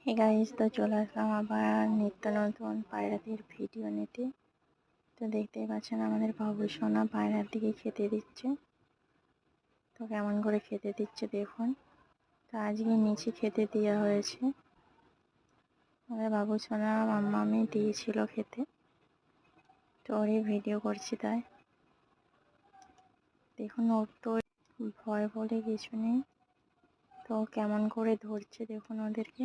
Hey guys, তো চলে আসলাম আবার নিত্য নতুন পায়রাদের ভিডিও নিতে। তো দেখতেই পাচ্ছেন আমাদের বাবু সোনা পায়রার দিকে খেতে দিচ্ছে। তো কেমন করে খেতে দিচ্ছে দেখুন। তো আজকে নিচে খেতে দেওয়া হয়েছে, আমাদের বাবু সোনা মাম্মামি দিয়েছিল খেতে। তো ওরই ভিডিও করছি, তাই দেখুন। ওর তো ভয় বলে কিছু নেই, তো কেমন করে ধরছে দেখুন ওদেরকে।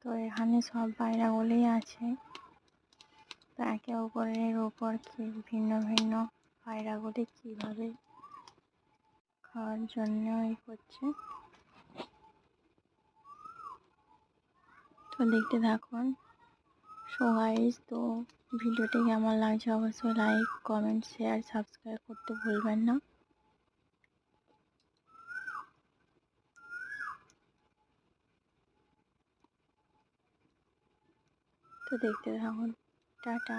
তো এখানে সব পায়রাগুলোই আছে। তো একে অপরের ওপর ভিন্ন ভিন্ন পায়রাগুলি কীভাবে খাওয়ার জন্য করছে, তো দেখতে থাকুন। সো গাইস, তো ভিডিওটি কেমন লাগছে অবশ্যই লাইক, কমেন্ট, শেয়ার, সাবস্ক্রাইব করতে ভুলবেন না। তো দেখতে থাকুন। টাটা।